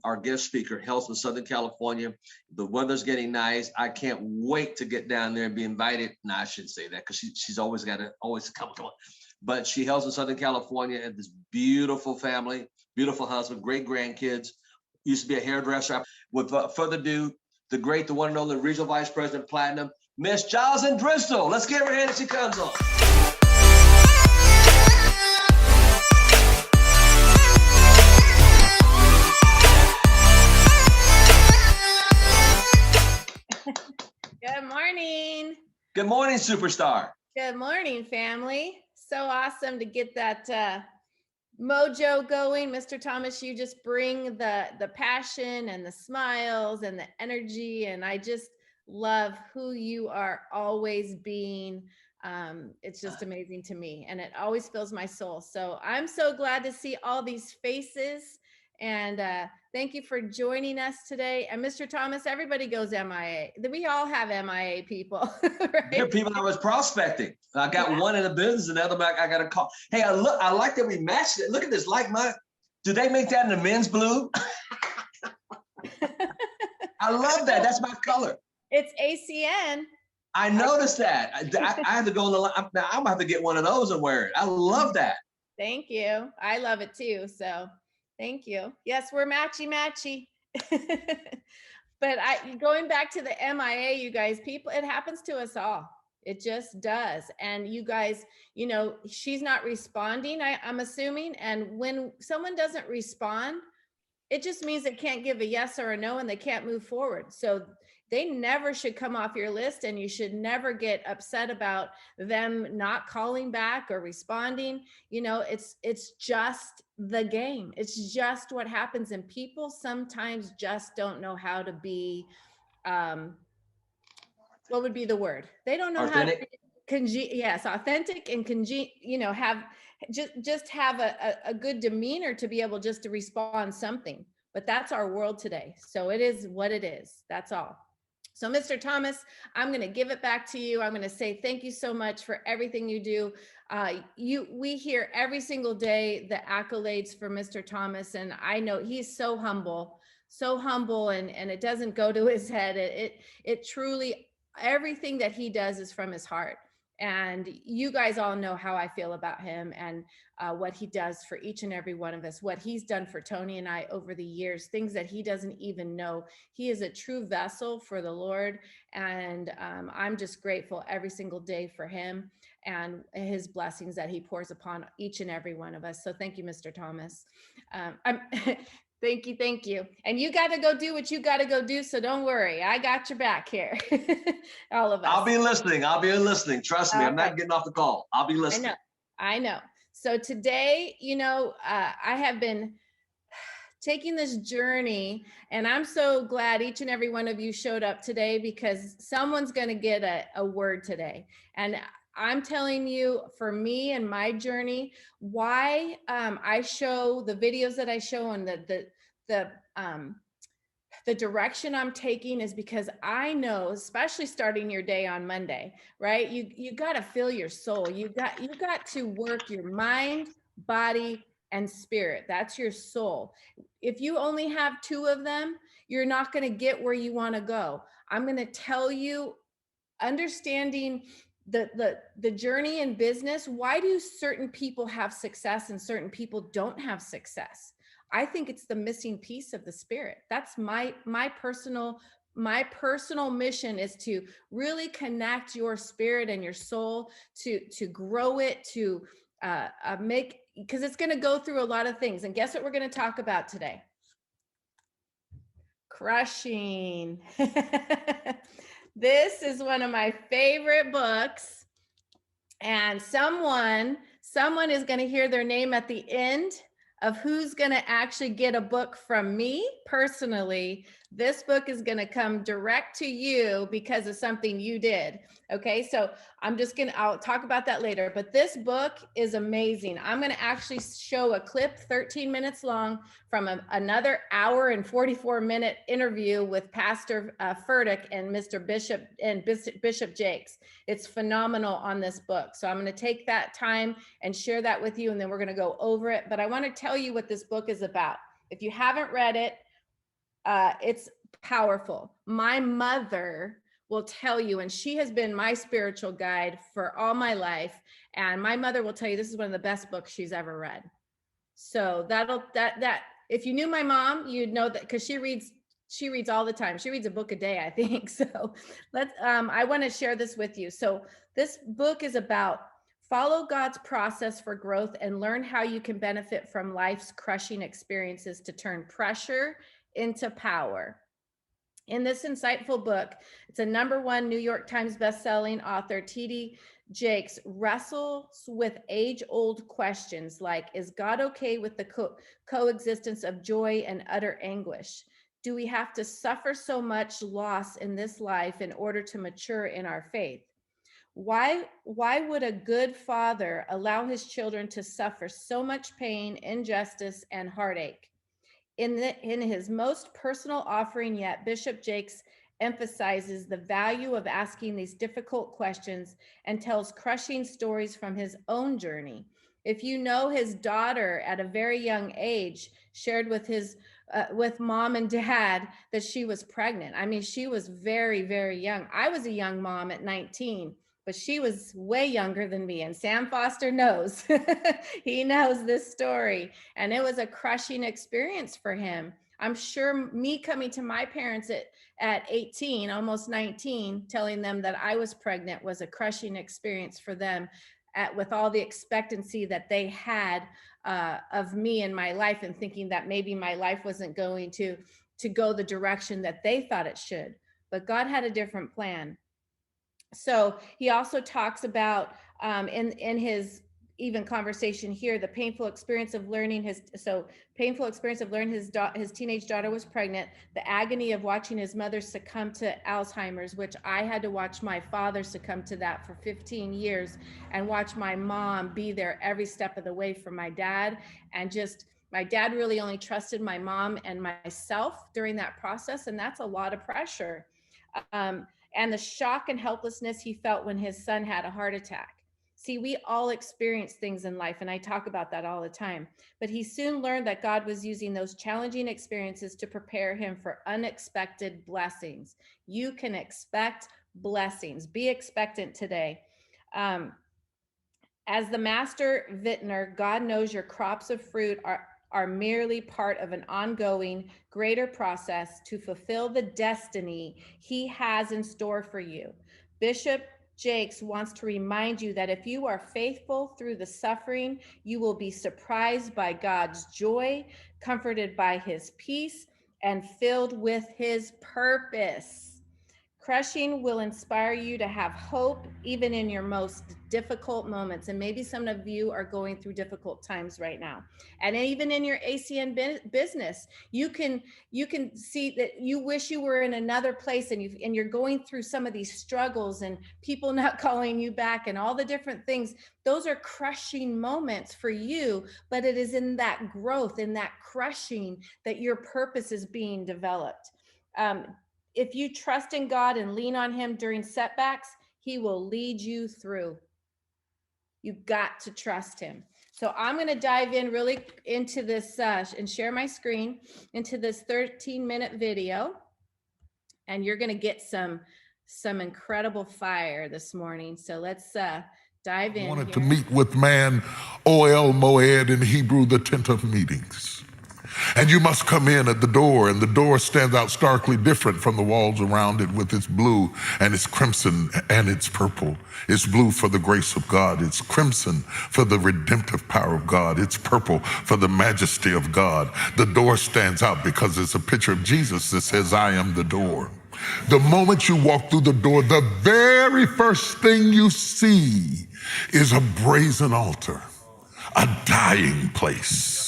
our guest speaker, hails from Southern California. The weather's getting nice. I can't wait to get down there and be invited. No, I shouldn't say that because she's always got to come on. But she hails from Southern California and this beautiful family, beautiful husband, great grandkids. Used to be a hairdresser. Without further ado, the great, the one and only Regional Vice President Platinum, Miss Jocelyn Driskill. Let's give her a hand as she comes on. Good morning. Good morning, superstar. Good morning, family. So awesome to get that mojo going. Mr. Thomas, you just bring the passion and the smiles and the energy, and I just love who you are always being. It's just amazing to me, and it always fills my soul. So I'm so glad to see all these faces, and thank you for joining us today. And Mr. Thomas, everybody goes MIA. We all have MIA people, right? There are people I was prospecting. I got one in the business, and the other I got a call. Hey, I like that we matched it. Look at this, like mine. Do they make that in the men's blue? I love that. That's my color. It's ACN. I noticed that. I had to go on the line. I'm gonna have to get one of those and wear it. I love that. Thank you. I love it too. So thank you. Yes, we're matchy. But going back to the MIA, you guys, people, it happens to us all. It just does. And you guys, you know, she's not responding, I'm assuming. And when someone doesn't respond, it just means they can't give a yes or a no, and they can't move forward. So they never should come off your list, and you should never get upset about them not calling back or responding. You know, it's just the game. It's just what happens. And people sometimes just don't know how to be, what would be the word? They don't know authentic. How to yes, authentic and have a good demeanor to be able just to respond something. But that's our world today. So it is what it is. That's all. So Mr. Thomas, I'm going to give it back to you. I'm going to say thank you so much for everything you do. We hear every single day the accolades for Mr. Thomas, and I know he's so humble, and it doesn't go to his head. It truly, everything that he does is from his heart. And you guys all know how I feel about him and what he does for each and every one of us, what he's done for Tony and I over the years, things that he doesn't even know. He is a true vessel for the Lord. And I'm just grateful every single day for him and his blessings that he pours upon each and every one of us. So thank you, Mr. Thomas. Thank you. And you got to go do what you got to go do. So don't worry. I got your back here. All of us. I'll be listening. Trust me. Okay. I'm not getting off the call. I'll be listening. I know. So today, you know, I have been taking this journey, and I'm so glad each and every one of you showed up today, because someone's going to get a word today. And I'm telling you, for me and my journey, why I show the videos that I show and the direction I'm taking is because I know, especially starting your day on Monday, right? You got to fill your soul. You got to work your mind, body, and spirit. That's your soul. If you only have two of them, you're not going to get where you want to go. I'm going to tell you, understanding the journey in business, why do certain people have success and certain people don't have success? I think it's the missing piece of the spirit. That's my personal mission, is to really connect your spirit and your soul, to grow it, to make, because it's going to go through a lot of things. And guess what we're going to talk about today? Crushing. This is one of my favorite books, and someone is going to hear their name at the end of who's going to actually get a book from me personally. This book is going to come direct to you because of something you did. Okay, so I'll talk about that later, but this book is amazing. I'm going to actually show a clip 13 minutes long from another hour and 44-minute interview with Pastor Furtick and Mr. Bishop and Bishop Jakes. It's phenomenal on this book. So I'm going to take that time and share that with you, and then we're going to go over it. But I want to tell you what this book is about. If you haven't read it, It's powerful. My mother will tell you, and she has been my spiritual guide for all my life. And my mother will tell you this is one of the best books she's ever read. So that if you knew my mom, you'd know that, because she reads all the time. She reads a book a day, I think. So I want to share this with you. So this book is about follow God's process for growth and learn how you can benefit from life's crushing experiences to turn pressure into power. In this insightful book, it's a #1 New York Times bestselling author, T.D. Jakes wrestles with age-old questions like, is God okay with the coexistence of joy and utter anguish? Do we have to suffer so much loss in this life in order to mature in our faith? Why would a good father allow his children to suffer so much pain, injustice, and heartache? In his most personal offering yet, Bishop Jakes emphasizes the value of asking these difficult questions and tells crushing stories from his own journey. If you know, his daughter at a very young age shared with mom and dad that she was pregnant. I mean, she was very, very young. I was a young mom at 19. But she was way younger than me, and Sam Foster knows. He knows this story, and it was a crushing experience for him. I'm sure me coming to my parents at 18, almost 19, telling them that I was pregnant was a crushing experience for them, with all the expectancy that they had of me in my life, and thinking that maybe my life wasn't going to go the direction that they thought it should. But God had a different plan. So he also talks about in his even conversation here, the painful experience of learning his teenage daughter was pregnant, the agony of watching his mother succumb to Alzheimer's, which I had to watch my father succumb to that for 15 years, and watch my mom be there every step of the way for my dad. And just, my dad really only trusted my mom and myself during that process, and that's a lot of pressure. And the shock and helplessness he felt when his son had a heart attack. See, we all experience things in life, and I talk about that all the time. But he soon learned that God was using those challenging experiences to prepare him for unexpected blessings. You can expect blessings. Be expectant today. As the master vintner, God knows your crops of fruit are merely part of an ongoing greater process to fulfill the destiny he has in store for you. Bishop Jakes wants to remind you that if you are faithful through the suffering, you will be surprised by God's joy, comforted by his peace, and filled with his purpose. Crushing will inspire you to have hope even in your most difficult moments. And maybe some of you are going through difficult times right now. And even in your ACN business, you can see that you wish you were in another place, and you're going through some of these struggles and people not calling you back and all the different things. Those are crushing moments for you, but it is in that growth, in that crushing, that your purpose is being developed. If you trust in God and lean on him during setbacks, he will lead you through. You've got to trust him. So I'm going to dive in really into this and share my screen into this 13-minute video. And you're going to get some incredible fire this morning. So let's dive in. I wanted to meet with man, Oel Moed, in Hebrew, the tent of meetings. And you must come in at the door, and the door stands out starkly different from the walls around it, with its blue and its crimson and its purple. It's blue for the grace of God. It's crimson for the redemptive power of God. It's purple for the majesty of God. The door stands out because it's a picture of Jesus that says, I am the door. The moment you walk through the door, the very first thing you see is a brazen altar, a dying place.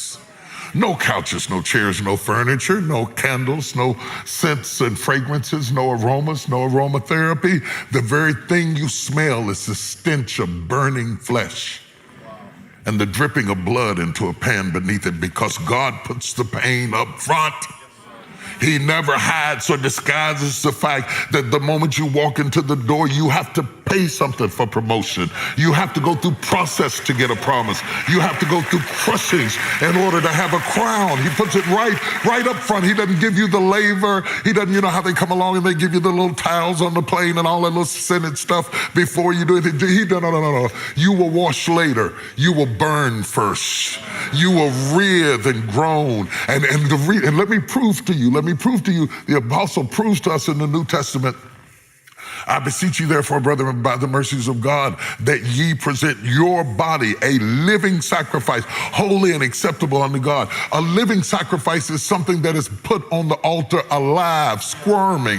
No couches, no chairs, no furniture, no candles, no scents and fragrances, no aromas, no aromatherapy. The very thing you smell is the stench of burning flesh and the dripping of blood into a pan beneath it, because God puts the pain up front. He never hides or disguises the fact that the moment you walk into the door, you have to pay something for promotion. You have to go through process to get a promise. You have to go through crushings in order to have a crown. He puts it right up front. He doesn't give you the laver. He doesn't, you know how they come along and they give you the little towels on the plane and all that little scented stuff before you do it. No. You will wash later. You will burn first. You will writhe and groan. And let me prove to you, the apostle proves to us in the New Testament, I beseech you, therefore, brethren, by the mercies of God, that ye present your body a living sacrifice, holy and acceptable unto God. A living sacrifice is something that is put on the altar alive, squirming,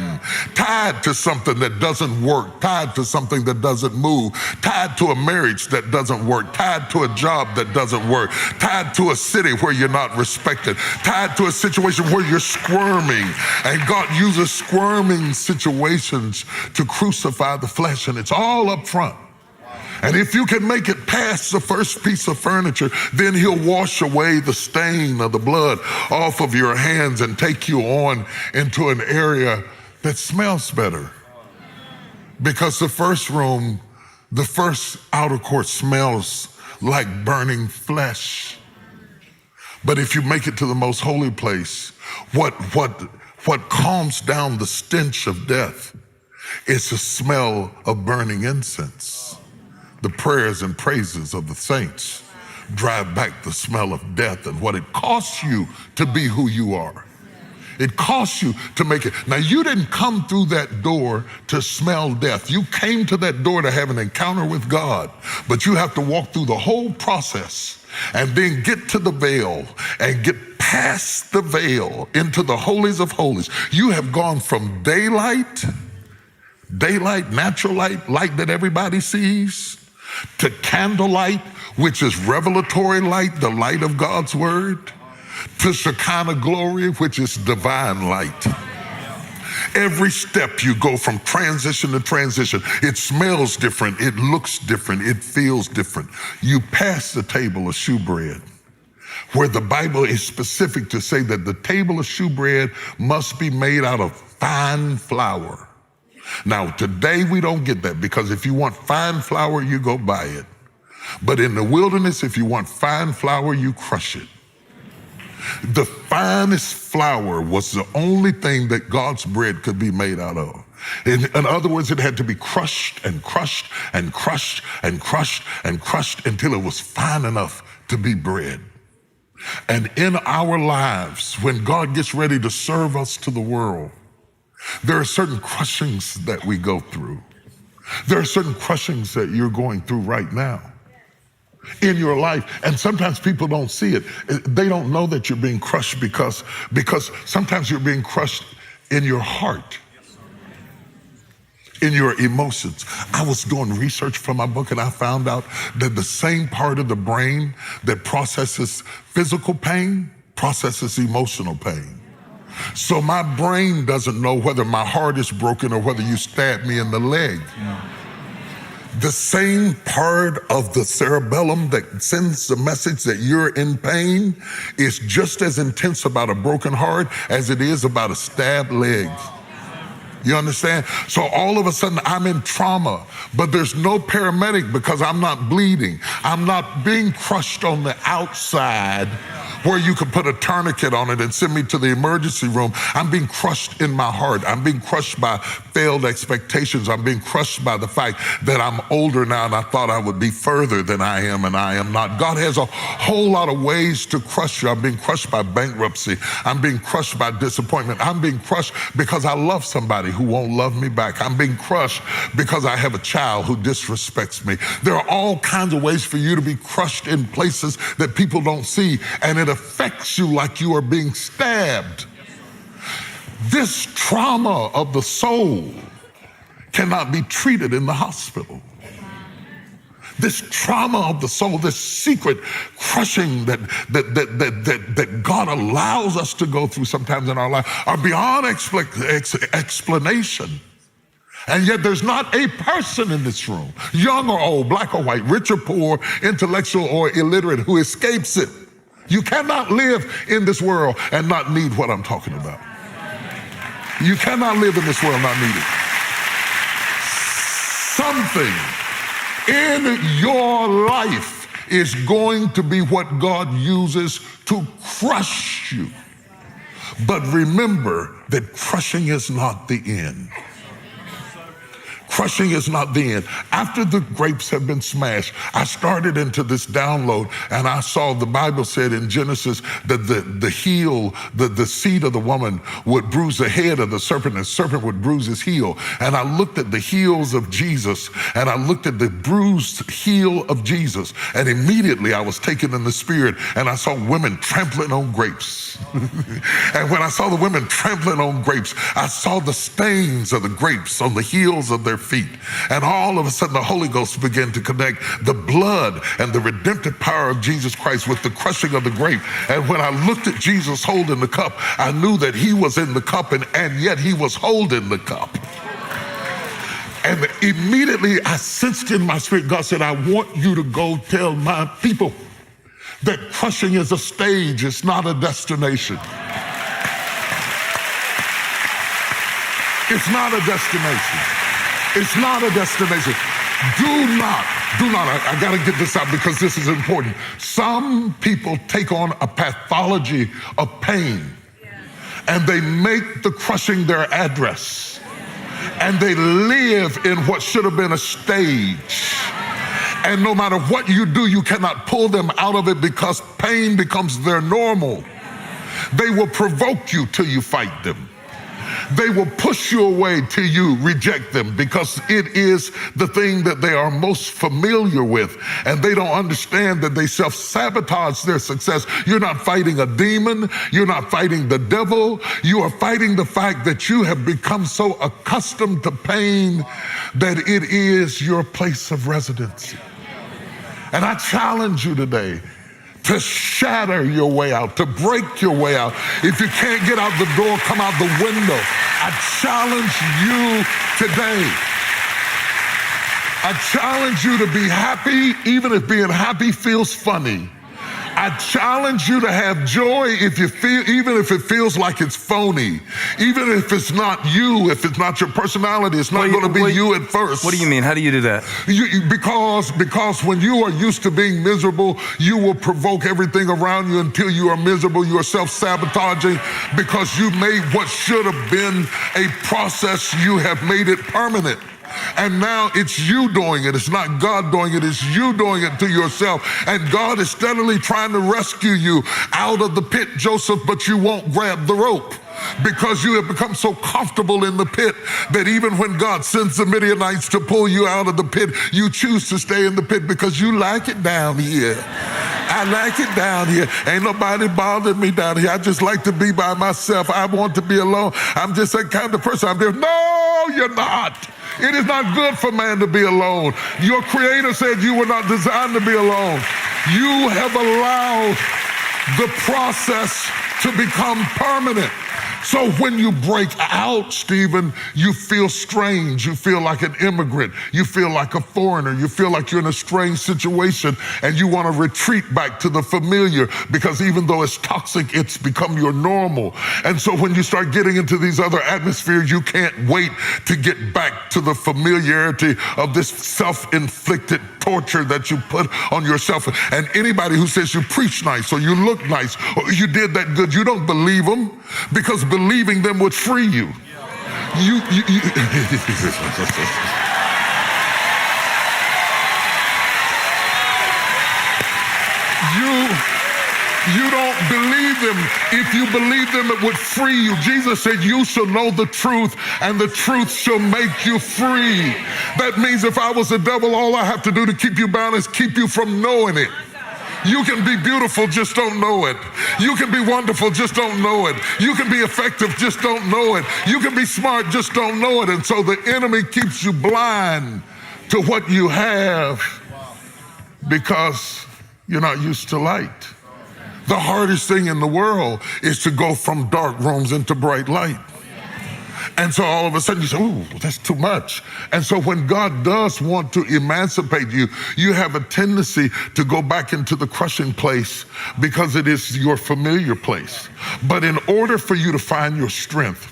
tied to something that doesn't work, tied to something that doesn't move, tied to a marriage that doesn't work, tied to a job that doesn't work, tied to a city where you're not respected, tied to a situation where you're squirming. And God uses squirming situations to crucify the flesh, and it's all up front. And if you can make it past the first piece of furniture, then he'll wash away the stain of the blood off of your hands and take you on into an area that smells better. Because the first room, the first outer court smells like burning flesh. But if you make it to the most holy place, what calms down the stench of death, it's a smell of burning incense. The prayers and praises of the saints drive back the smell of death and what it costs you to be who you are. It costs you to make it. Now, you didn't come through that door to smell death. You came to that door to have an encounter with God, but you have to walk through the whole process and then get to the veil and get past the veil into the holies of holies. You have gone from daylight, natural light that everybody sees, to candlelight, which is revelatory light, the light of God's word, to Shekinah glory, which is divine light. Every step you go from transition to transition. It smells different, it looks different, it feels different. You pass the table of shewbread, where the Bible is specific to say that the table of shewbread must be made out of fine flour. Now, today we don't get that, because if you want fine flour, you go buy it. But in the wilderness, if you want fine flour, you crush it. The finest flour was the only thing that God's bread could be made out of. In other words, it had to be crushed and crushed and crushed and crushed and crushed until it was fine enough to be bread. And in our lives, when God gets ready to serve us to the world, there are certain crushings that we go through. There are certain crushings that you're going through right now in your life. And sometimes people don't see it. They don't know that you're being crushed because sometimes you're being crushed in your heart, in your emotions. I was doing research for my book and I found out that the same part of the brain that processes physical pain processes emotional pain. So my brain doesn't know whether my heart is broken or whether you stabbed me in the leg. The same part of the cerebellum that sends the message that you're in pain is just as intense about a broken heart as it is about a stabbed leg. You understand? So all of a sudden I'm in trauma, but there's no paramedic because I'm not bleeding. I'm not being crushed on the outside where you could put a tourniquet on it and send me to the emergency room. I'm being crushed in my heart. I'm being crushed by failed expectations. I'm being crushed by the fact that I'm older now and I thought I would be further than I am, and I am not. God has a whole lot of ways to crush you. I'm being crushed by bankruptcy. I'm being crushed by disappointment. I'm being crushed because I love somebody who won't love me back. I'm being crushed because I have a child who disrespects me. There are all kinds of ways for you to be crushed in places that people don't see, and it affects you like you are being stabbed. This trauma of the soul cannot be treated in the hospital. This trauma of the soul, this secret crushing that God allows us to go through sometimes in our life are beyond explanation. And yet there's not a person in this room, young or old, black or white, rich or poor, intellectual or illiterate, who escapes it. You cannot live in this world and not need what I'm talking about. You cannot live in this world not needed. Something in your life is going to be what God uses to crush you. But remember that crushing is not the end. Crushing is not the end. After the grapes have been smashed, I started into this download, and I saw the Bible said in Genesis that the heel, the seed of the woman would bruise the head of the serpent, and the serpent would bruise his heel. And I looked at the heels of Jesus, and I looked at the bruised heel of Jesus, and immediately I was taken in the spirit, and I saw women trampling on grapes. And when I saw the women trampling on grapes, I saw the stains of the grapes on the heels of their feet. And all of a sudden, the Holy Ghost began to connect the blood and the redemptive power of Jesus Christ with the crushing of the grape. And when I looked at Jesus holding the cup, I knew that he was in the cup, and yet he was holding the cup. And immediately I sensed in my spirit, God said, I want you to go tell my people that crushing is a stage, it's not a destination. It's not a destination. It's not a destination. Do not, I gotta get this out because this is important. Some people take on a pathology of pain, and they make the crushing their address, and they live in what should have been a stage. And no matter what you do, you cannot pull them out of it because pain becomes their normal. They will provoke you till you fight them. They will push you away till you reject them because it is the thing that they are most familiar with. And they don't understand that they self-sabotage their success. You're not fighting a demon. You're not fighting the devil. You are fighting the fact that you have become so accustomed to pain that it is your place of residency. And I challenge you today to shatter your way out, to break your way out. If you can't get out the door, come out the window. I challenge you today. I challenge you to be happy, even if being happy feels funny. I challenge you to have joy even if it feels like it's phony. Even if it's not you, if it's not your personality, it's not going to be you at first. What do you mean? How do you do that? Because when you are used to being miserable, you will provoke everything around you until you are miserable. You are self-sabotaging because you made what should have been a process, you have made it permanent. And now it's you doing it. It's not God doing it. It's you doing it to yourself. And God is steadily trying to rescue you out of the pit, Joseph, but you won't grab the rope because you have become so comfortable in the pit that even when God sends the Midianites to pull you out of the pit, you choose to stay in the pit because you like it down here. I like it down here. Ain't nobody bothering me down here. I just like to be by myself. I want to be alone. I'm just that kind of person. I'm there. No, you're not. It is not good for man to be alone. Your Creator said you were not designed to be alone. You have allowed the process to become permanent. So when you break out, Stephen, you feel strange. You feel like an immigrant. You feel like a foreigner. You feel like you're in a strange situation and you want to retreat back to the familiar because even though it's toxic, it's become your normal. And so when you start getting into these other atmospheres, you can't wait to get back to the familiarity of this self-inflicted torture that you put on yourself. And anybody who says you preach nice or you look nice or you did that good, you don't believe them because believing them would free you. You don't believe them. If you believe them, it would free you. Jesus said, you shall know the truth, and the truth shall make you free. That means if I was the devil, all I have to do to keep you bound is keep you from knowing it. You can be beautiful, just don't know it. You can be wonderful, just don't know it. You can be effective, just don't know it. You can be smart, just don't know it. And so the enemy keeps you blind to what you have because you're not used to light. The hardest thing in the world is to go from dark rooms into bright light. And so all of a sudden you say, ooh, that's too much. And so when God does want to emancipate you, you have a tendency to go back into the crushing place because it is your familiar place. But in order for you to find your strength,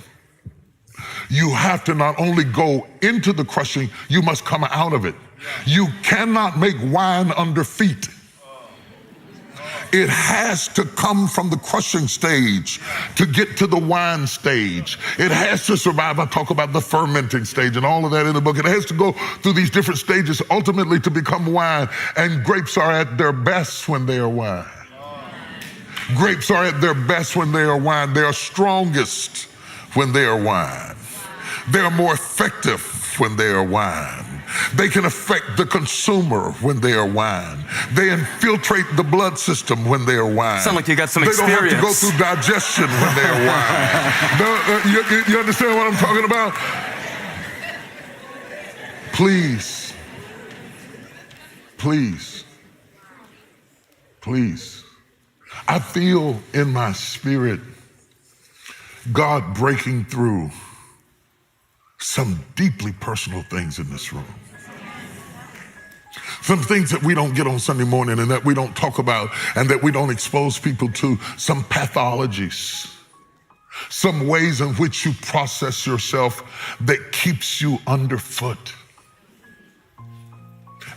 You have to not only go into the crushing, you must come out of it. You cannot make wine under feet. It has to come from the crushing stage to get to the wine stage. It has to survive. I talk about the fermenting stage and all of that in the book. It has to go through these different stages ultimately to become wine. And grapes are at their best when they are wine. Grapes are at their best when they are wine. They are strongest when they are wine. They are more effective when they are wine. They can affect the consumer when they are wine. They infiltrate the blood system when they are wine. Sound like you got some experience. They don't have to go through digestion when they are wine. You understand what I'm talking about? Please, please, please. I feel in my spirit God breaking through some deeply personal things in this room. Some things that we don't get on Sunday morning and that we don't talk about and that we don't expose people to. Some pathologies, some ways in which you process yourself that keeps you underfoot.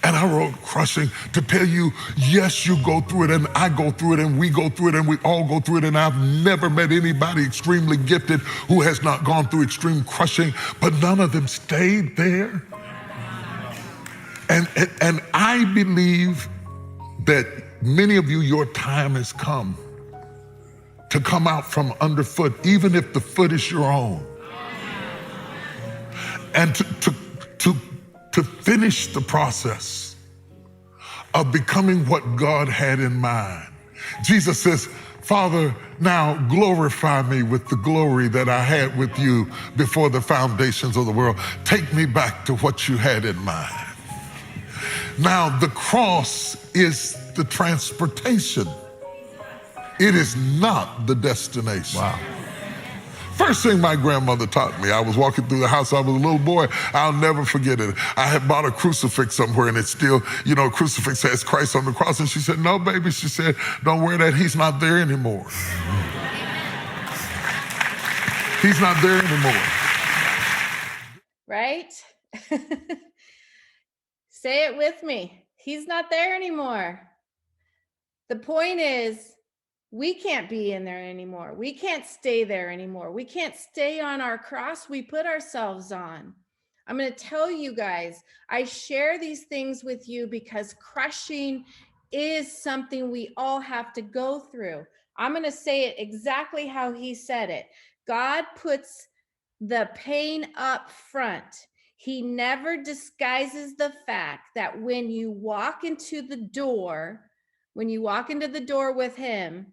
And I wrote Crushing to tell you, yes, you go through it and I go through it and we go through it and we all go through it. And I've never met anybody extremely gifted who has not gone through extreme crushing, but none of them stayed there. And I believe that many of you, your time has come to come out from underfoot, even if the foot is your own. And to finish the process of becoming what God had in mind. Jesus says, Father, now glorify me with the glory that I had with you before the foundations of the world. Take me back to what you had in mind. Now, the cross is the transportation. It is not the destination. Wow. First thing my grandmother taught me, I was walking through the house, I was a little boy, I'll never forget it. I had bought a crucifix somewhere and it's still, a crucifix has Christ on the cross. And she said, no, baby, she said, don't wear that, he's not there anymore. He's not there anymore. Right? Say it with me. He's not there anymore. The point is, we can't be in there anymore. We can't stay there anymore. We can't stay on our cross we put ourselves on. I'm going to tell you guys, I share these things with you because crushing is something we all have to go through. I'm going to say it exactly how he said it. God puts the pain up front. He never disguises the fact that when you walk into the door with him,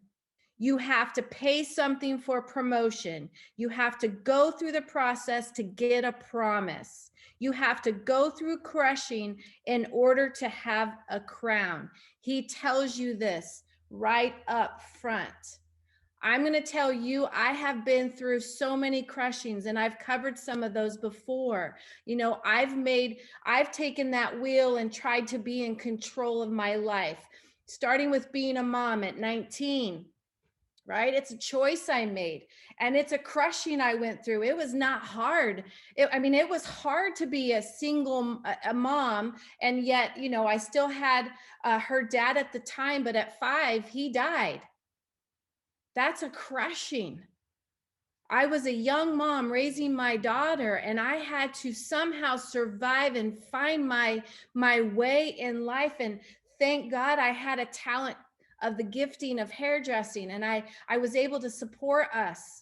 you have to pay something for promotion. You have to go through the process to get a promise. You have to go through crushing in order to have a crown. He tells you this right up front. I'm going to tell you, I have been through so many crushings and I've covered some of those before. I've taken that wheel and tried to be in control of my life, starting with being a mom at 19. Right? It's a choice I made and it's a crushing I went through. It was not hard. It was hard to be a single mom. And yet, I still had her dad at the time, but at 5, he died. That's a crushing. I was a young mom raising my daughter and I had to somehow survive and find my way in life. And thank God I had a talent of the gifting of hairdressing and I was able to support us.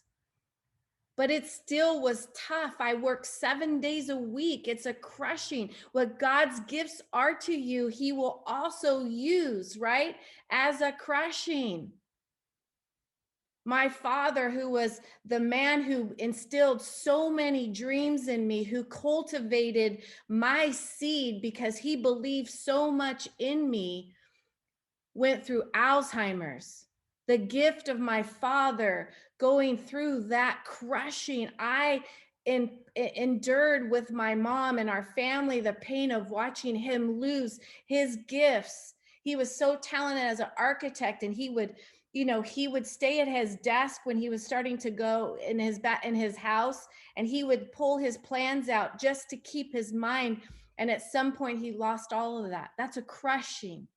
But it still was tough. I worked 7 days a week. It's a crushing. What God's gifts are to you, he will also use, right? As a crushing. My father, who was the man who instilled so many dreams in me, who cultivated my seed because he believed so much in me, went through Alzheimer's. The gift of my father going through that crushing, I endured with my mom and our family the pain of watching him lose his gifts. He was so talented as an architect and he would he would stay at his desk when he was starting to go in his house, and he would pull his plans out just to keep his mind. And at some point he lost all of that. That's a crushing.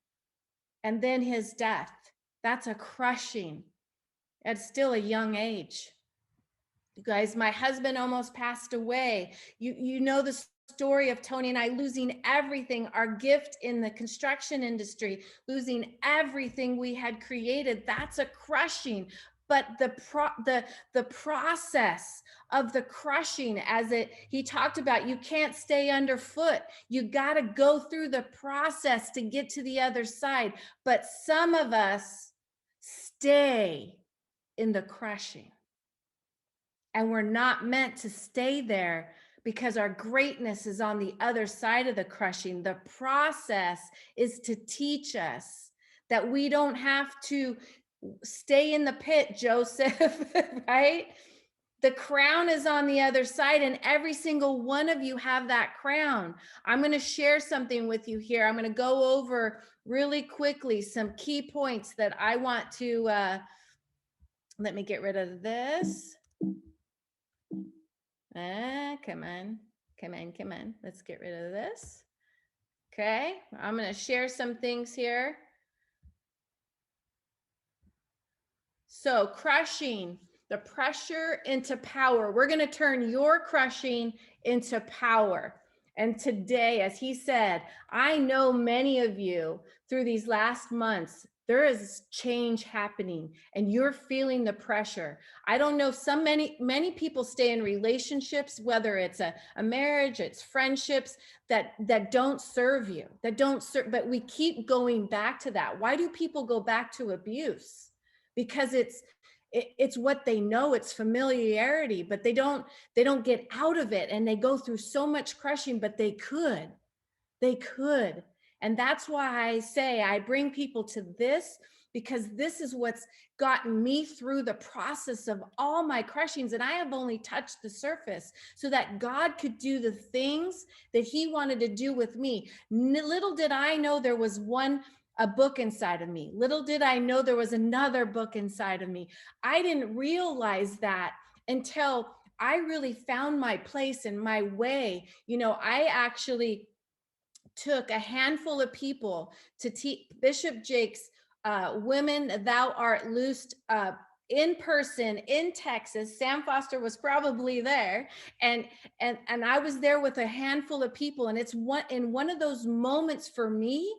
And then his death, that's a crushing at still a young age. You guys, my husband almost passed away. You know the story of Tony and I losing everything, our gift in the construction industry, losing everything we had created. That's a crushing. But the process of the crushing, he talked about, you can't stay underfoot. You got to go through the process to get to the other side. But some of us stay in the crushing. And we're not meant to stay there, because our greatness is on the other side of the crushing. The process is to teach us that we don't have to stay in the pit, Joseph, right? The crown is on the other side, and every single one of you have that crown. I'm going to share something with you here. I'm going to go over really quickly some key points that I want to, let me get rid of this. Come on. Let's get rid of this. Okay, I'm going to share some things here. So crushing, the pressure into power. We're going to turn your crushing into power. And today, as he said, I know many of you through these last months, there is change happening and you're feeling the pressure. I don't know, many people stay in relationships, whether it's a marriage, it's friendships that don't serve you, but we keep going back to that. Why do people go back to abuse? Because it's what they know, it's familiarity, but they don't get out of it, and they go through so much crushing, but they could. And that's why I say I bring people to this, because this is what's gotten me through the process of all my crushings. And I have only touched the surface so that God could do the things that he wanted to do with me. Little did I know there was a book inside of me. Little did I know there was another book inside of me. I didn't realize that until I really found my place and my way. I actually took a handful of people to teach Bishop Jake's Women Thou Art Loosed in person in Texas. Sam Foster was probably there, and I was there with a handful of people, and it's one of those moments for me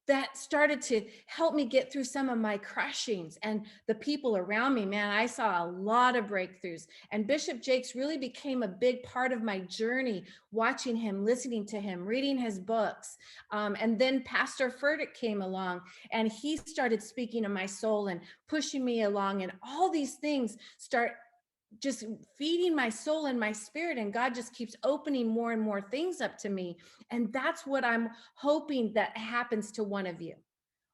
that started to help me get through some of my crushings. And the people around me, man, I saw a lot of breakthroughs. And Bishop Jakes really became a big part of my journey, watching him, listening to him, reading his books. And then Pastor Furtick came along, and he started speaking to my soul and pushing me along. And all these things start just feeding my soul and my spirit, and God just keeps opening more and more things up to me. And that's what I'm hoping that happens to one of you,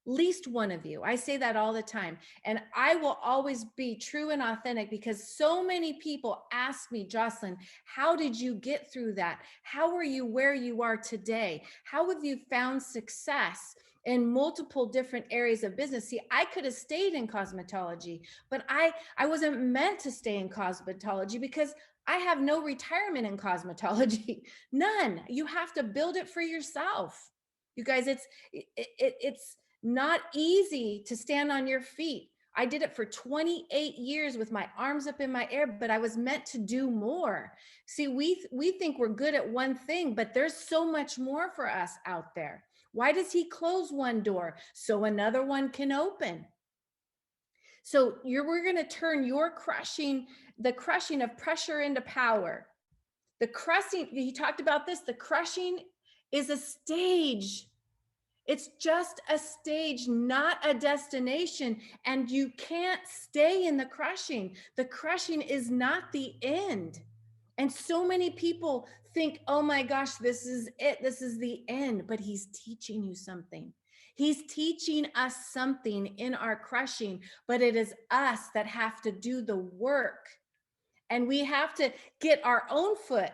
least one of you. I say that all the time, and I will always be true and authentic, because so many people ask me, Jocelyn, how did you get through that? How are you where you are today? How have you found success in multiple different areas of business? See, I could have stayed in cosmetology, but I wasn't meant to stay in cosmetology, because I have no retirement in cosmetology. None. You have to build it for yourself. You guys, it's not easy to stand on your feet. I did it for 28 years with my arms up in my air, but I was meant to do more. See, we think we're good at one thing, but there's so much more for us out there. Why does he close one door? So another one can open. So we're going to turn the crushing of pressure into power. The crushing, he talked about this, the crushing is a stage. It's just a stage, not a destination. And you can't stay in the crushing. The crushing is not the end. And so many people think, oh my gosh, this is it. This is the end. But he's teaching you something. He's teaching us something in our crushing, but it is us that have to do the work. And we have to get our own foot,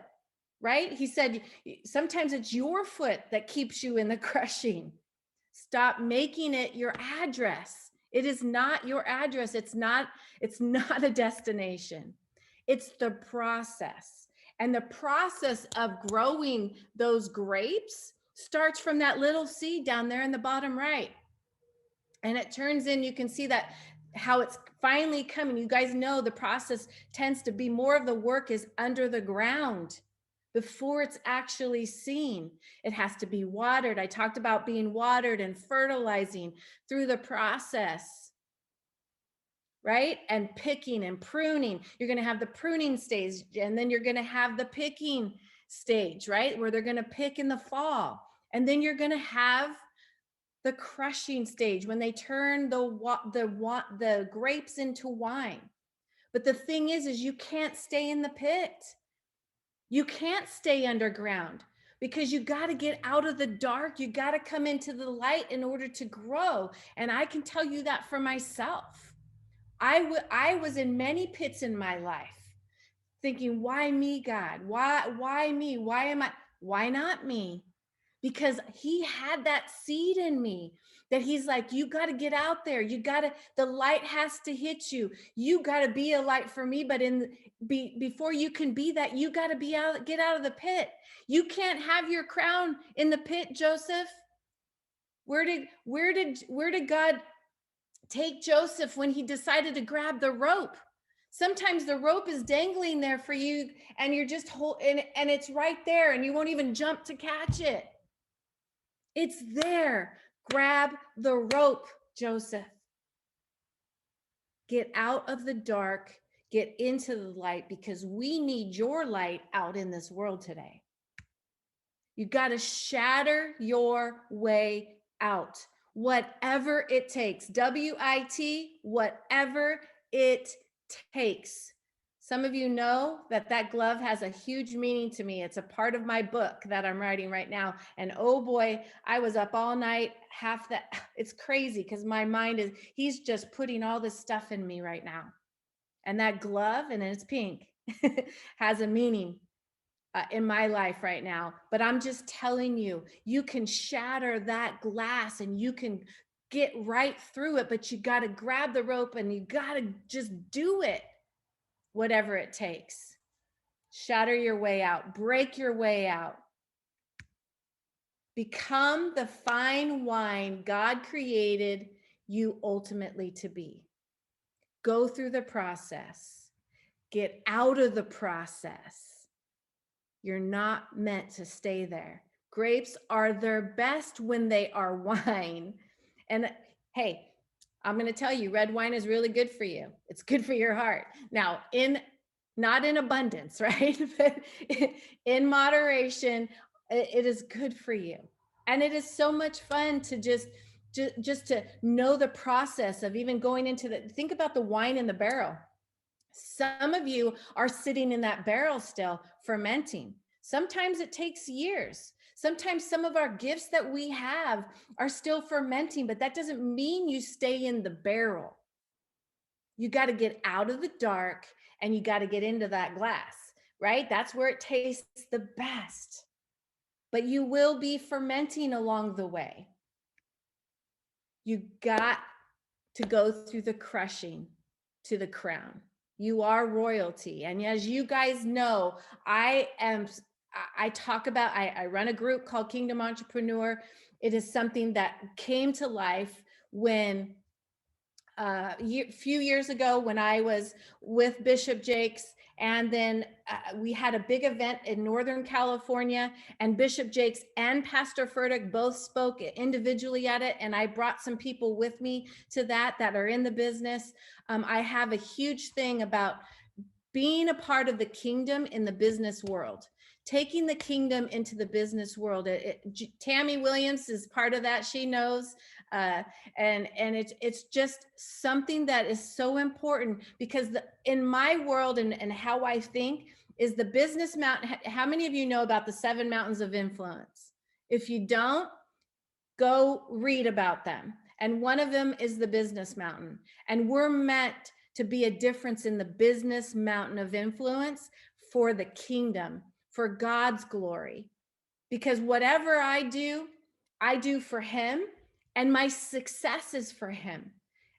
right? He said, sometimes it's your foot that keeps you in the crushing. Stop making it your address. It is not your address. It's not a destination. It's the process. And the process of growing those grapes starts from that little seed down there in the bottom right. And it turns in, you can see that how it's finally coming. You guys know the process tends to be more of the work is under the ground before it's actually seen. It has to be watered. I talked about being watered and fertilizing through the process, right? And picking and pruning. You're going to have the pruning stage, and then you're going to have the picking stage, right? Where they're going to pick in the fall. And then you're going to have the crushing stage when they turn the grapes into wine. But the thing is you can't stay in the pit. You can't stay underground because you got to get out of the dark. You got to come into the light in order to grow. And I can tell you that for myself. I was in many pits in my life thinking, why me, God? Why me? Why not me? Because he had that seed in me that he's like, you got to get out there. The light has to hit you. You got to be a light for me. But before you can be that, you got to get out of the pit. You can't have your crown in the pit, Joseph. Where did God take Joseph when he decided to grab the rope? Sometimes the rope is dangling there for you and you're just and it's right there and you won't even jump to catch it. It's there. Grab the rope, Joseph. Get out of the dark, get into the light, because we need your light out in this world today. You got to shatter your way out, whatever it takes. WIT, whatever it takes. Some of you know that glove has a huge meaning to me. It's a part of my book that I'm writing right now. And oh boy, I was up all night, it's crazy because my mind he's just putting all this stuff in me right now. And that glove, and it's pink, has a meaning in my life right now. But I'm just telling you, you can shatter that glass and you can get right through it, but you got to grab the rope and you got to just do it. Whatever it takes. Shatter your way out, break your way out. Become the fine wine God created you ultimately to be. Go through the process. Get out of the process. You're not meant to stay there. Grapes are their best when they are wine. And hey, I'm going to tell you, red wine is really good for you. It's good for your heart. Now, not in abundance, right? But in moderation, it is good for you. And it is so much fun to just to know the process of even going into think about the wine in the barrel. Some of you are sitting in that barrel still fermenting. Sometimes it takes years. Sometimes some of our gifts that we have are still fermenting, but that doesn't mean you stay in the barrel. You got to get out of the dark and you got to get into that glass, right? That's where it tastes the best. But you will be fermenting along the way. You got to go through the crushing to the crown. You are royalty. And as you guys know, I run a group called Kingdom Entrepreneur. It is something that came to life when few years ago when I was with Bishop Jakes, and then we had a big event in Northern California, and Bishop Jakes and Pastor Furtick both spoke individually at it, and I brought some people with me to that are in the business. I have a huge thing about being a part of the kingdom in the business world, taking the kingdom into the business world. Tammy Williams is part of that. She knows. And it's just something that is so important, because in my world and how I think is the business mountain. How many of you know about the 7 mountains of influence? If you don't, go read about them. And one of them is the business mountain. And we're meant to be a difference in the business mountain of influence for the kingdom, for God's glory. Because whatever I do for him, and my success is for him.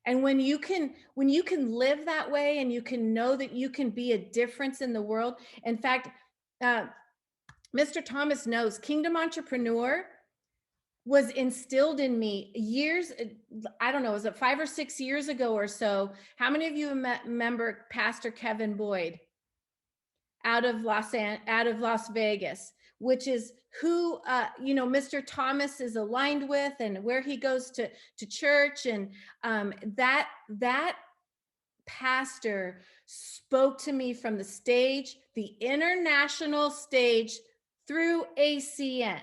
And when you can live that way, and you can know that you can be a difference in the world. In fact, Mr. Thomas knows Kingdom Entrepreneur was instilled in me years, I don't know, was it 5 or 6 years ago or so? How many of you remember Pastor Kevin Boyd out of Las Vegas, which is who Mr. Thomas is aligned with, and where he goes to church, and that pastor spoke to me from the stage, the international stage, through ACN.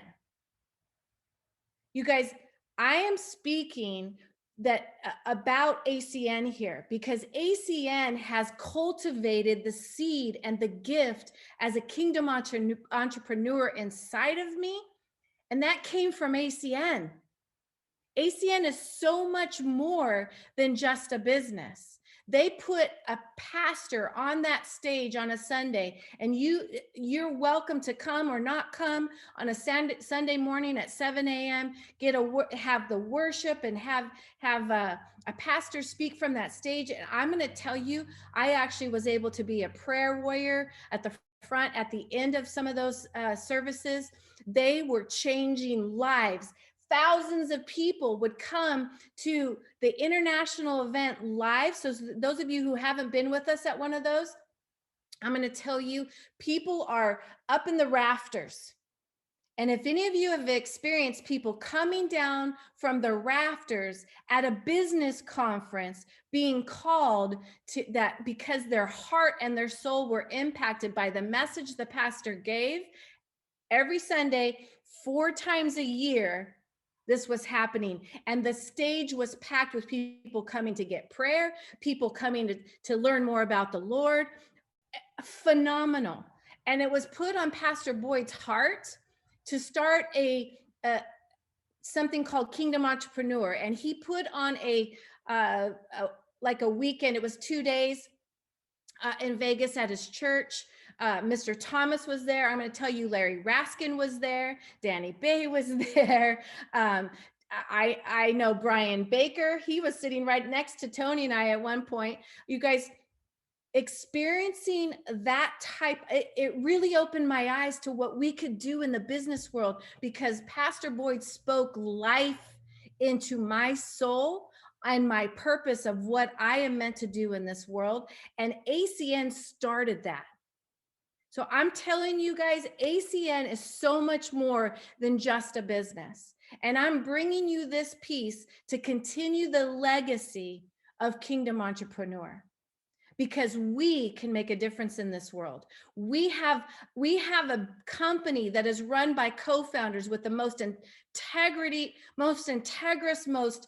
You guys, I am speaking about ACN here because ACN has cultivated the seed and the gift as a kingdom entrepreneur inside of me. And that came from ACN. ACN is so much more than just a business. They put a pastor on that stage on a Sunday, and you're welcome to come or not come on a Sunday morning at 7 a.m. Have the worship and have a pastor speak from that stage. And I'm going to tell you, I actually was able to be a prayer warrior at the front at the end of some of those services. They were changing lives. Thousands of people would come to the international event live. So those of you who haven't been with us at one of those, I'm going to tell you, people are up in the rafters. And if any of you have experienced people coming down from the rafters at a business conference, being called to that because their heart and their soul were impacted by the message the pastor gave, every Sunday, 4 times a year, this was happening. And the stage was packed with people coming to get prayer, people coming to learn more about the Lord. Phenomenal. And it was put on Pastor Boyd's heart to start something called Kingdom Entrepreneur. And he put on like a weekend. It was 2 days in Vegas at his church. Mr. Thomas was there. I'm going to tell you, Larry Raskin was there. Danny Bay was there. I know Brian Baker. He was sitting right next to Tony and I at one point. You guys, experiencing that type, it really opened my eyes to what we could do in the business world, because Pastor Boyd spoke life into my soul and my purpose of what I am meant to do in this world. And ACN started that. So I'm telling you guys, ACN is so much more than just a business. And I'm bringing you this piece to continue the legacy of Kingdom Entrepreneur, because we can make a difference in this world. We have a company that is run by co-founders with the most integrity, most integrous, most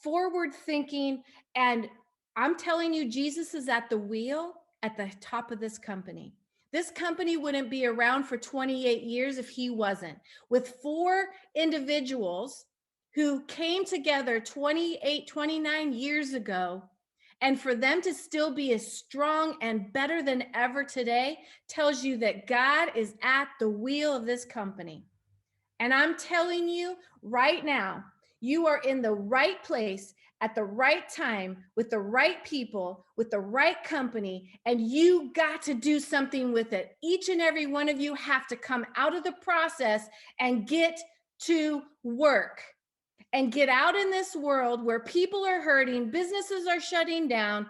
forward thinking. And I'm telling you, Jesus is at the wheel at the top of this company. This company wouldn't be around for 28 years if he wasn't. With 4 individuals who came together 28, 29 years ago, and for them to still be as strong and better than ever today tells you that God is at the wheel of this company. And I'm telling you right now, you are in the right place at the right time with the right people, with the right company, and you got to do something with it. Each and every one of you have to come out of the process and get to work and get out in this world where people are hurting, businesses are shutting down,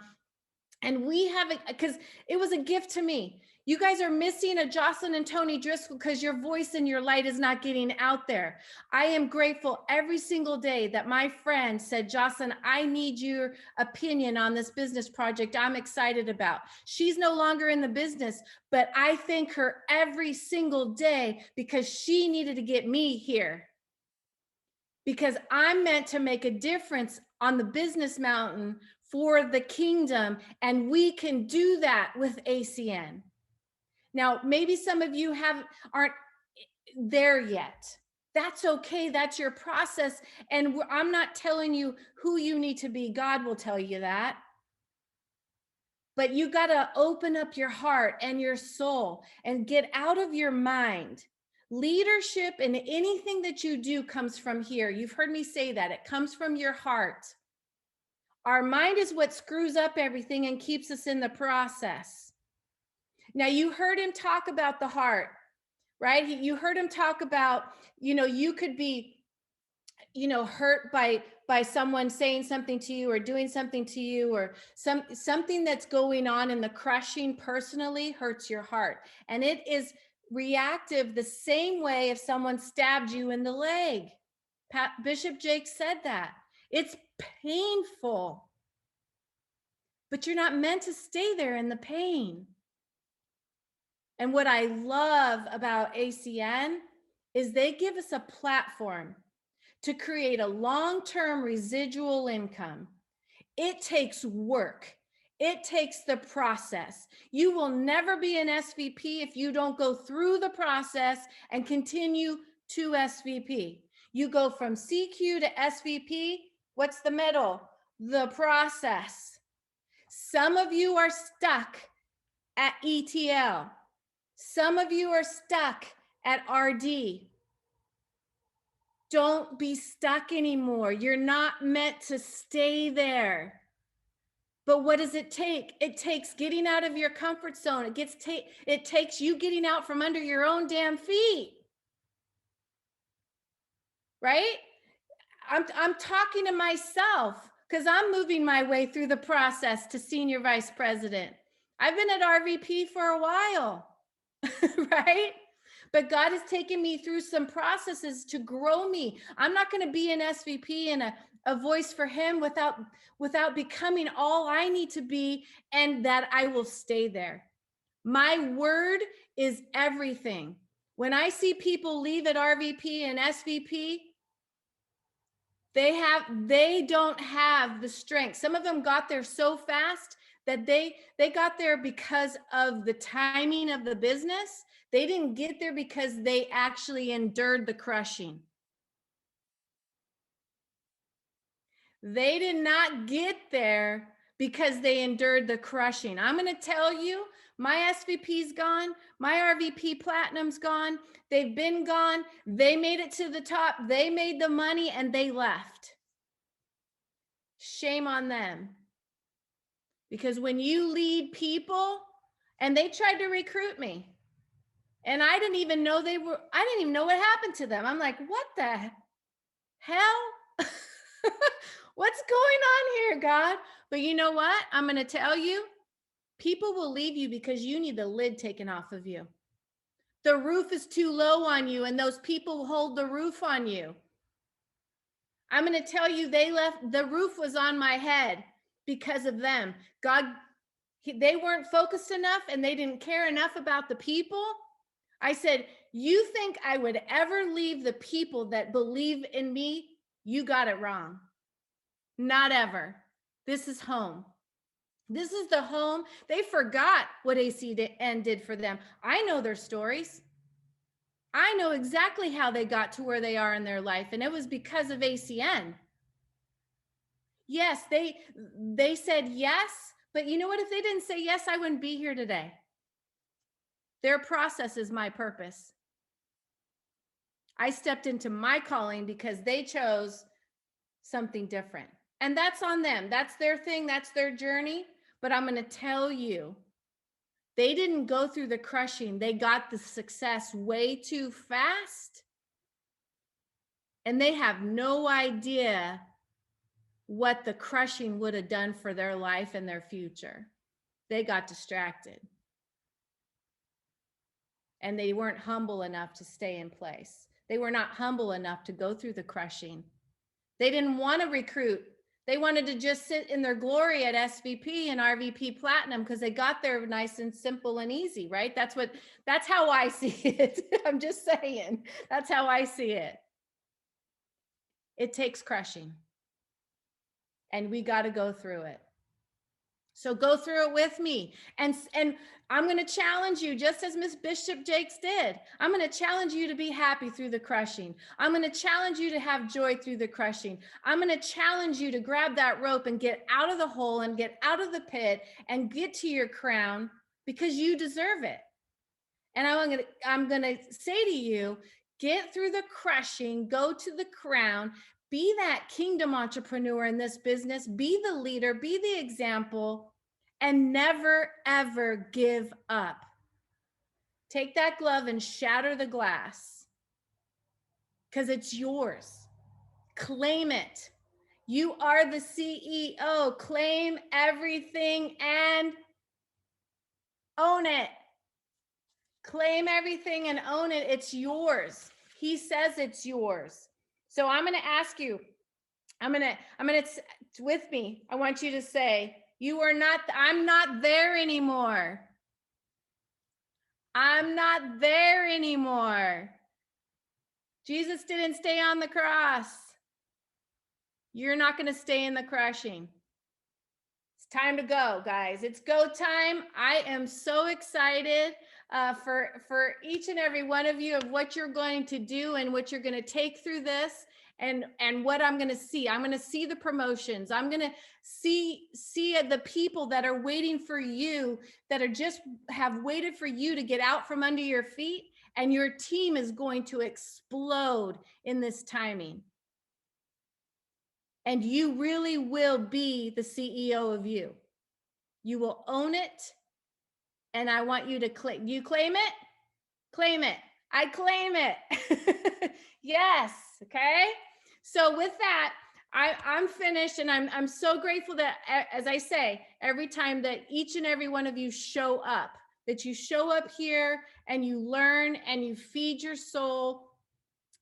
and we haven't, because it was a gift to me. You guys are missing a Jocelyn and Tony Driskill because your voice and your light is not getting out there. I am grateful every single day that my friend said, Jocelyn, I need your opinion on this business project I'm excited about. She's no longer in the business, but I thank her every single day because she needed to get me here. Because I'm meant to make a difference on the business mountain for the kingdom, and we can do that with ACN. Now, maybe some of you aren't there yet. That's okay. That's your process. And I'm not telling you who you need to be. God will tell you that. But you got to open up your heart and your soul and get out of your mind. Leadership and anything that you do comes from here. You've heard me say that. It comes from your heart. Our mind is what screws up everything and keeps us in the process. Now, you heard him talk about the heart, right? You heard him talk about, you could be, hurt by someone saying something to you or doing something to you, or something that's going on in the crushing personally hurts your heart. And it is reactive the same way if someone stabbed you in the leg. Bishop Jake said that. It's painful, but you're not meant to stay there in the pain. And what I love about ACN is they give us a platform to create a long-term residual income. It takes work. It takes the process. You will never be an SVP if you don't go through the process and continue to SVP. You go from CQ to SVP. What's the middle? The process. Some of you are stuck at ETL. Some of you are stuck at RD. Don't be stuck anymore. You're not meant to stay there. But what does it take? It takes getting out of your comfort zone. It takes you getting out from under your own damn feet. Right? I'm talking to myself because I'm moving my way through the process to senior vice president. I've been at RVP for a while, right? But God has taken me through some processes to grow me. I'm not going to be an SVP and a voice for him without becoming all I need to be, and that I will stay there. My word is everything. When I see people leave at RVP and SVP, they don't have the strength. Some of them got there so fast that they got there because of the timing of the business. They didn't get there because they actually endured the crushing. They did not get there because they endured the crushing. I'm going to tell you, my SVP's gone. My RVP Platinum's gone. They've been gone. They made it to the top. They made the money and they left. Shame on them. Because when you lead people, and they tried to recruit me, and I didn't even know what happened to them. I'm like, what the hell? What's going on here, God? But you know what? I'm going to tell you, people will leave you because you need the lid taken off of you. The roof is too low on you, and those people hold the roof on you. I'm going to tell you, they left, the roof was on my head because of them. God, they weren't focused enough and they didn't care enough about the people. I said, you think I would ever leave the people that believe in me? You got it wrong. Not ever. This is home. This is the home. They forgot what ACN did for them. I know their stories. I know exactly how they got to where they are in their life, and it was because of ACN. Yes, they said yes, but you know what? If they didn't say yes, I wouldn't be here today. Their process is my purpose. I stepped into my calling because they chose something different. And that's on them. That's their thing. That's their journey. But I'm going to tell you, they didn't go through the crushing. They got the success way too fast. And they have no idea what the crushing would have done for their life and their future. They got distracted. And they weren't humble enough to stay in place. They were not humble enough to go through the crushing. They didn't want to recruit. They wanted to just sit in their glory at SVP and RVP Platinum because they got there nice and simple and easy, right? That's how I see it. I'm just saying, that's how I see it. It takes crushing, and we got to go through it. So go through it with me. And I'm going to challenge you, just as Miss Bishop Jakes did. I'm going to challenge you to be happy through the crushing. I'm going to challenge you to have joy through the crushing. I'm going to challenge you to grab that rope and get out of the hole and get out of the pit and get to your crown, because you deserve it. And I'm going to say to you, get through the crushing, go to the crown, Be that kingdom entrepreneur in this business. Be the leader, be the example, and never, ever give up. Take that glove and shatter the glass because it's yours. Claim it. You are the CEO. Claim everything and own it. Claim everything and own it. It's yours. He says it's yours. So I'm going to ask you, with me, I want you to say, I'm not there anymore. I'm not there anymore. Jesus didn't stay on the cross. You're not going to stay in the crushing. It's time to go, guys. It's go time. I am so excited for each and every one of you of what you're going to do and what you're going to take through this and what I'm going to see. I'm going to see the promotions. I'm going to see the people that are waiting for you, that are just have waited for you to get out from under your feet, and your team is going to explode in this timing. And you really will be the CEO of you. You will own it. And I want you to claim. You claim it? Claim it. I claim it. Yes. Okay. So with that, I'm finished, and I'm so grateful that, as I say, every time that each and every one of you show up, that you show up here and you learn and you feed your soul.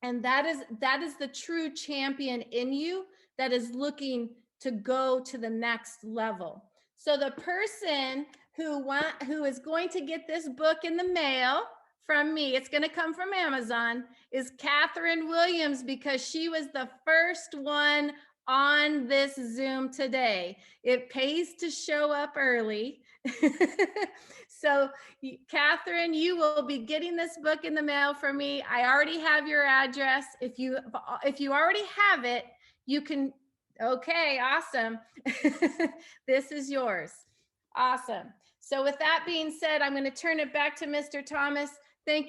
And that is the true champion in you that is looking to go to the next level. So the person who is going to get this book in the mail from me, it's going to come from Amazon, is Catherine Williams, because she was the first one on this Zoom today. It pays to show up early. So Catherine, you will be getting this book in the mail from me. I already have your address. If you already have it, you can, okay, awesome. This is yours. Awesome. So with that being said, I'm going to turn it back to Mr. Thomas. Thank you.